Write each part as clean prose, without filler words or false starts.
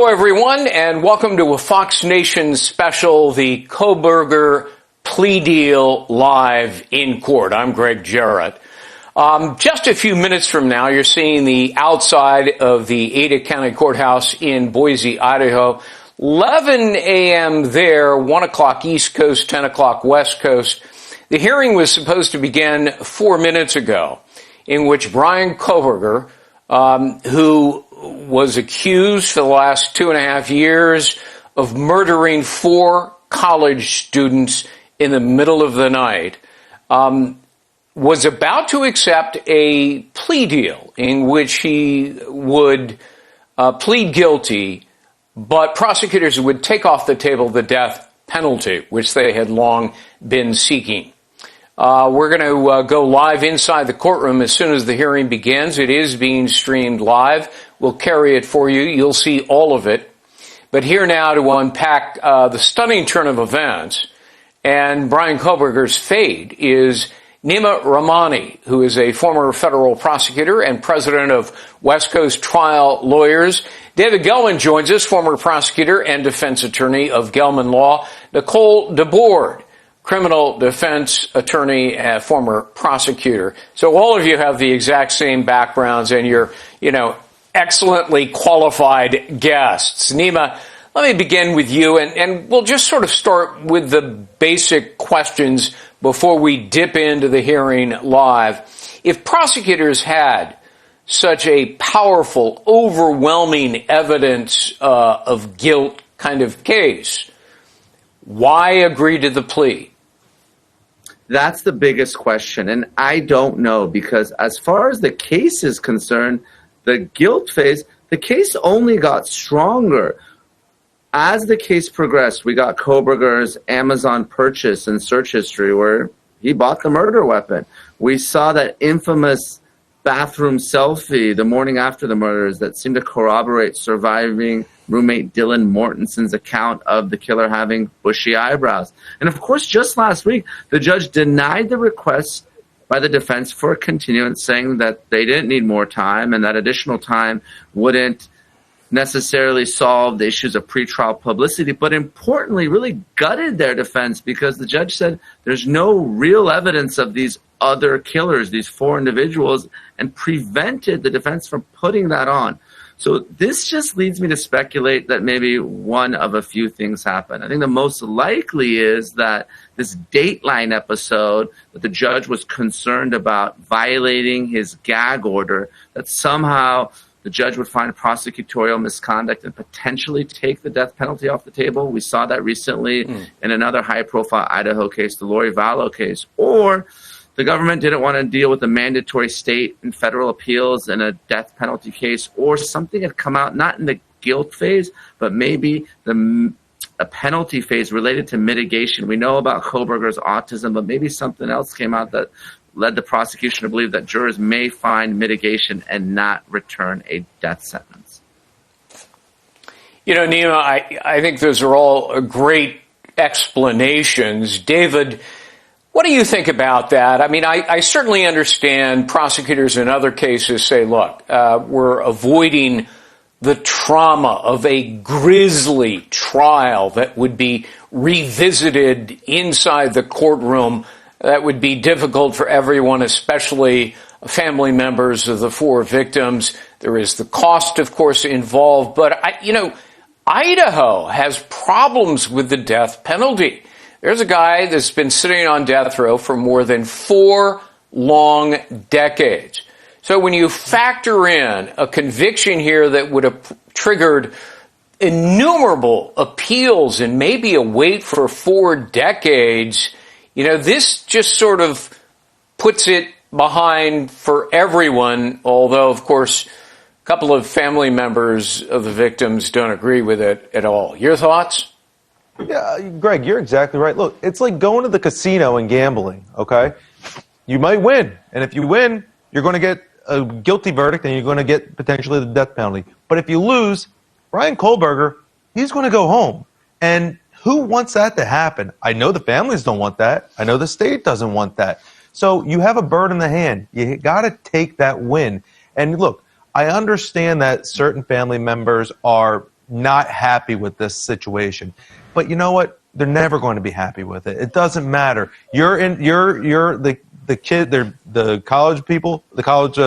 Hello, everyone, and welcome to a Fox Nation special, the Kohberger plea deal live in court. I'm Greg Jarrett. Just a few minutes from now, you're seeing the outside of the Ada County Courthouse in Boise, Idaho. 11 a.m. there, 1 o'clock East Coast, 10 o'clock West Coast. The hearing was supposed to begin 4 minutes ago, in which Brian Kohberger, who was accused for the last 2.5 years of murdering 4 college students in the middle of the night, was about to accept a plea deal in which he would plead guilty, but prosecutors would take off the table the death penalty, which they had long been seeking. We're going to go live inside the courtroom as soon as the hearing begins. It is being streamed live. We'll carry it for you. You'll see all of it. But here now to unpack the stunning turn of events and Brian Kohberger's fate is Neama Rahmani, who is a former federal prosecutor and president of West Coast Trial Lawyers. David Gelman joins us, former prosecutor and defense attorney of Gelman Law. Nicole DeBoard, criminal defense attorney and former prosecutor. So all of you have the exact same backgrounds and you're, excellently qualified guests. Neama, let me begin with you and we'll just sort of start with the basic questions before we dip into the hearing live. If prosecutors had such a powerful, overwhelming evidence of guilt kind of case, why agree to the plea? That's the biggest question, and I don't know, because as far as the case is concerned, the guilt phase, the case only got stronger. As the case progressed, we got Kohberger's Amazon purchase and search history where he bought the murder weapon. We saw that infamous bathroom selfie the morning after the murders that seemed to corroborate surviving roommate Dylan Mortenson's account of the killer having bushy eyebrows. And of course, just last week, the judge denied the request by the defense for a continuance, saying that they didn't need more time and that additional time wouldn't necessarily solve the issues of pretrial publicity, but importantly, really gutted their defense because the judge said there's no real evidence of these other killers, these 4 individuals, and prevented the defense from putting that on. So this just leads me to speculate that maybe one of a few things happened. I think the most likely is that this Dateline episode that the judge was concerned about violating his gag order, that somehow the judge would find prosecutorial misconduct and potentially take the death penalty off the table. We saw that recently in another high-profile Idaho case, the Lori Vallow case. Or the government didn't want to deal with the mandatory state and federal appeals in a death penalty case, or something had come out, not in the guilt phase, but maybe a penalty phase related to mitigation. We know about Kohberger's autism, but maybe something else came out that led the prosecution to believe that jurors may find mitigation and not return a death sentence. Neama, I think those are all great explanations. David, what do you think about that? I mean, I certainly understand prosecutors in other cases say, look, we're avoiding the trauma of a grisly trial that would be revisited inside the courtroom. That would be difficult for everyone, especially family members of the 4 victims. There is the cost, of course, involved. But, Idaho has problems with the death penalty. There's a guy that's been sitting on death row for more than 4 long decades. So when you factor in a conviction here that would have triggered innumerable appeals and maybe a wait for 4 decades, this just sort of puts it behind for everyone, although, of course, a couple of family members of the victims don't agree with it at all. Your thoughts? Yeah, Greg, you're exactly right. Look, it's like going to the casino and gambling, okay? You might win, and if you win, you're going to get a guilty verdict and you're going to get potentially the death penalty. But if you lose, Brian Kohberger, he's going to go home. And who wants that to happen? I know the families don't want that. I know the state doesn't want that. So you have a bird in the hand. You got to take that win. And look, I understand that certain family members are not happy with this situation. But you know what? They're never going to be happy with it. It doesn't matter. You're the kid. They're the college people, the college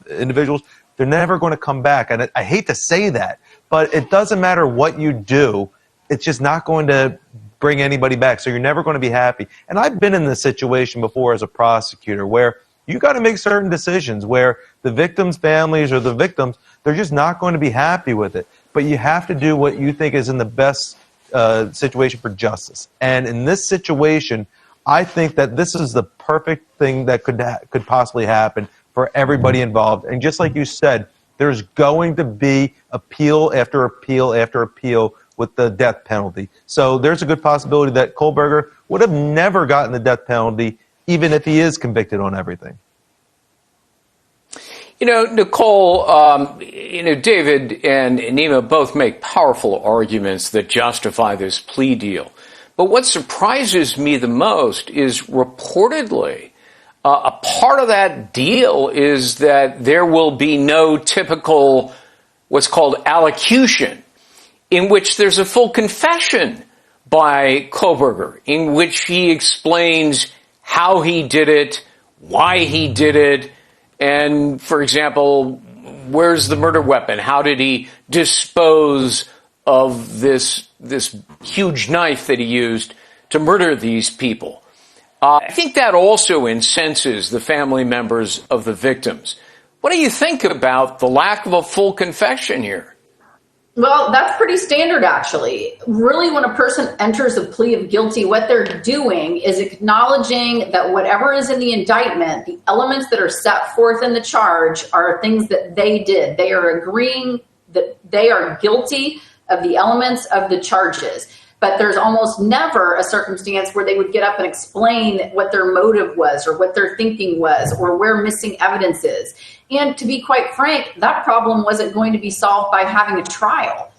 individuals. They're never going to come back. And I hate to say that, but it doesn't matter what you do. It's just not going to bring anybody back. So you're never going to be happy. And I've been in this situation before as a prosecutor where you got to make certain decisions where the victims' families or the victims, they're just not going to be happy with it. But you have to do what you think is in the best situation for justice. And in this situation, I think that this is the perfect thing that could possibly happen for everybody involved. And just like you said, there's going to be appeal after appeal after appeal with the death penalty. So there's a good possibility that Kohberger would have never gotten the death penalty even if he is convicted on everything. You know, Nicole, David and Neama both make powerful arguments that justify this plea deal. But what surprises me the most is reportedly a part of that deal is that there will be no typical what's called allocution, in which there's a full confession by Kohberger, in which he explains how he did it, why he did it, and, for example, where's the murder weapon? How did he dispose of this huge knife that he used to murder these people? I think that also incenses the family members of the victims. What do you think about the lack of a full confession here? Well, that's pretty standard, actually. Really, when a person enters a plea of guilty, what they're doing is acknowledging that whatever is in the indictment, the elements that are set forth in the charge are things that they did. They are agreeing that they are guilty of the elements of the charges. But there's almost never a circumstance where they would get up and explain what their motive was or what their thinking was or where missing evidence is. And to be quite frank, that problem wasn't going to be solved by having a trial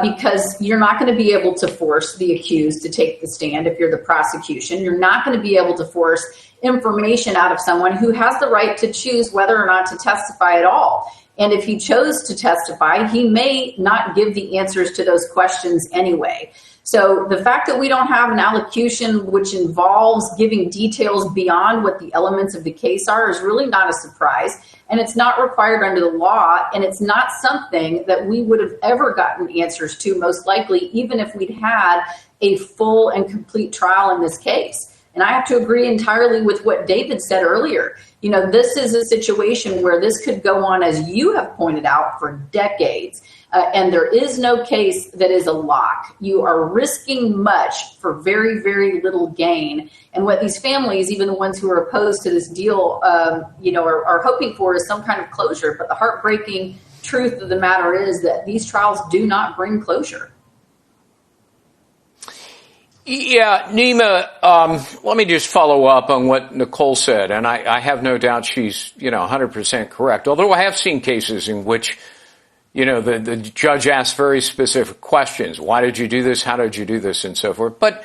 because you're not going to be able to force the accused to take the stand if you're the prosecution. You're not going to be able to force information out of someone who has the right to choose whether or not to testify at all. And if he chose to testify, he may not give the answers to those questions anyway. So the fact that we don't have an allocution which involves giving details beyond what the elements of the case are is really not a surprise. And it's not required under the law. And it's not something that we would have ever gotten answers to, most likely, even if we'd had a full and complete trial in this case. And I have to agree entirely with what David said earlier. You know, this is a situation where this could go on, as you have pointed out, for decades. And there is no case that is a lock. You are risking much for very, very little gain. And what these families, even the ones who are opposed to this deal, are hoping for is some kind of closure. But the heartbreaking truth of the matter is that these trials do not bring closure. Yeah, Neama, let me just follow up on what Nicole said. And I have no doubt she's, 100% correct. Although I have seen cases in which the judge asks very specific questions. Why did you do this? How did you do this? And so forth. But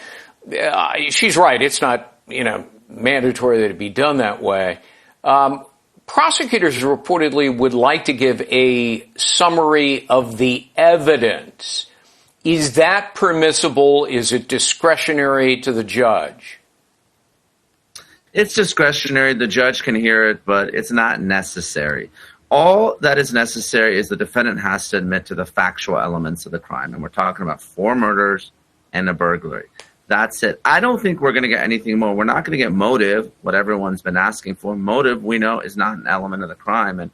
she's right. It's not, mandatory that it be done that way. Prosecutors reportedly would like to give a summary of the evidence. Is that permissible? Is it discretionary to the judge? It's discretionary. The judge can hear it, but it's not necessary. All that is necessary is the defendant has to admit to the factual elements of the crime. And we're talking about 4 murders and a burglary. That's it. I don't think we're going to get anything more. We're not going to get motive, what everyone's been asking for. Motive, we know, is not an element of the crime. And,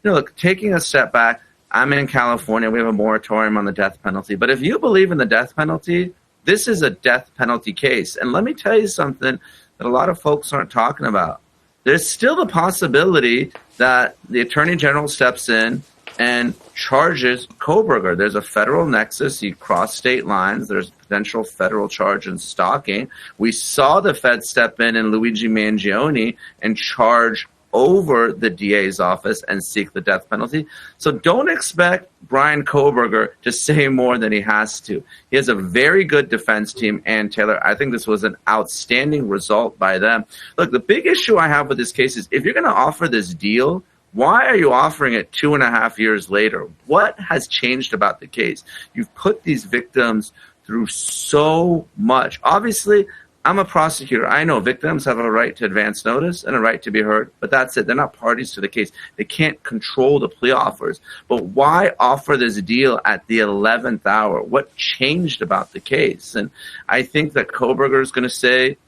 look, taking a step back, I'm in California. We have a moratorium on the death penalty. But if you believe in the death penalty, this is a death penalty case. And let me tell you something that a lot of folks aren't talking about. There's still the possibility that the Attorney General steps in and charges Kohberger. There's a federal nexus. He crossed state lines. There's a potential federal charge in stalking. We saw the Fed step in and Luigi Mangione and charge over the DA's office and seek the death penalty. So don't expect Brian Kohberger to say more than he has to. He has a very good defense team, and Taylor, I think this was an outstanding result by them. Look, the big issue I have with this case is if you're going to offer this deal, Why are you offering it 2.5 years later? What has changed about the case? You've put these victims through so much. Obviously, I'm a prosecutor. I know victims have a right to advance notice and a right to be heard, but that's it. They're not parties to the case. They can't control the plea offers. But why offer this deal at the 11th hour? What changed about the case? And I think that Kohberger is going to say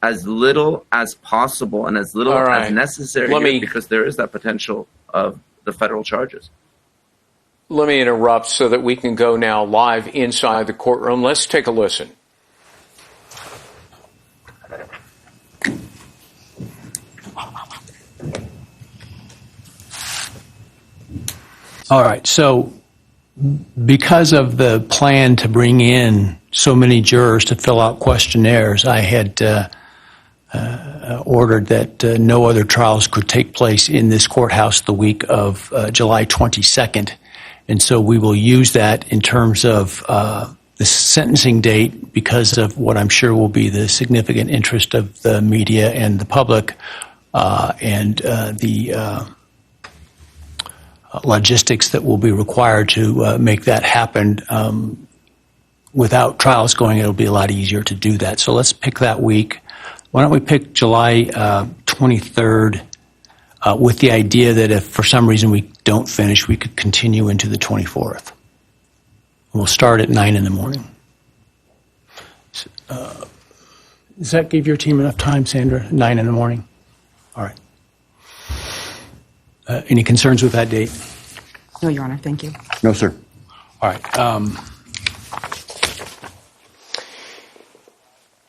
as little as possible and as little as necessary here, because there is that potential of the federal charges. Let me interrupt so that we can go now live inside the courtroom. Let's take a listen. All right. So because of the plan to bring in so many jurors to fill out questionnaires, I had ordered that no other trials could take place in this courthouse the week of July 22nd. And so we will use that in terms of the sentencing date because of what I'm sure will be the significant interest of the media and the public and the logistics that will be required to make that happen. Without trials going, it'll be a lot easier to do that. So let's pick that week. Why don't we pick July 23rd with the idea that if for some reason we don't finish, we could continue into the 24th. We'll start at 9 in the morning. Does that give your team enough time, Sandra? 9 in the morning? All right. Any concerns with that date? No, Your Honor. Thank you. No, sir. All right.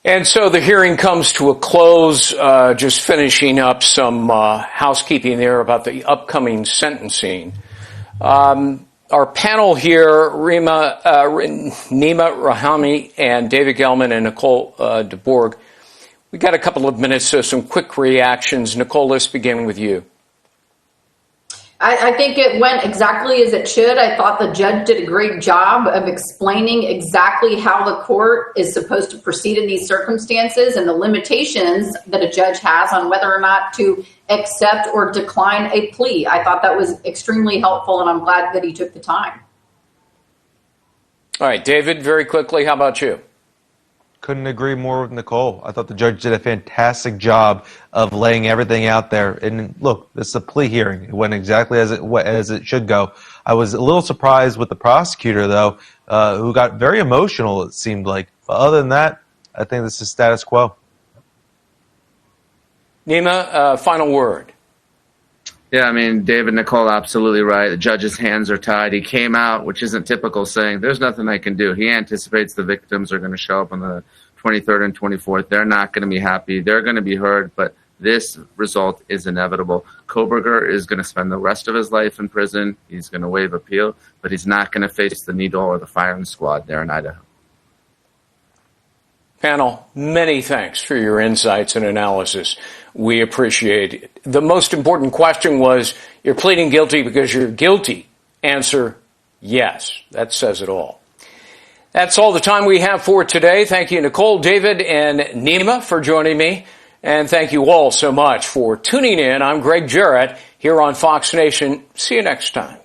And so the hearing comes to a close, just finishing up some housekeeping there about the upcoming sentencing. Our panel here, Neama Rahmani and David Gelman and Nicole DeBorg, we got a couple of minutes, so some quick reactions. Nicole, let's begin with you. I think it went exactly as it should. I thought the judge did a great job of explaining exactly how the court is supposed to proceed in these circumstances and the limitations that a judge has on whether or not to accept or decline a plea. I thought that was extremely helpful, and I'm glad that he took the time. All right, David, very quickly, how about you? Couldn't agree more with Nicole. I thought the judge did a fantastic job of laying everything out there. And look, this is a plea hearing. It went exactly as it should go. I was a little surprised with the prosecutor, though, who got very emotional, it seemed like. But other than that, I think this is status quo. Neama, final word. Yeah, I mean, David, Nicole, absolutely right. The judge's hands are tied. He came out, which isn't typical, saying, there's nothing I can do. He anticipates the victims are going to show up on the 23rd and 24th. They're not going to be happy. They're going to be heard, but this result is inevitable. Kohberger is going to spend the rest of his life in prison. He's going to waive appeal, but he's not going to face the needle or the firing squad there in Idaho. Panel, many thanks for your insights and analysis. We appreciate it. The most important question was, you're pleading guilty because you're guilty. Answer, yes. That says it all. That's all the time we have for today. Thank you, Nicole, David, and Neama for joining me. And thank you all so much for tuning in. I'm Greg Jarrett here on Fox Nation. See you next time.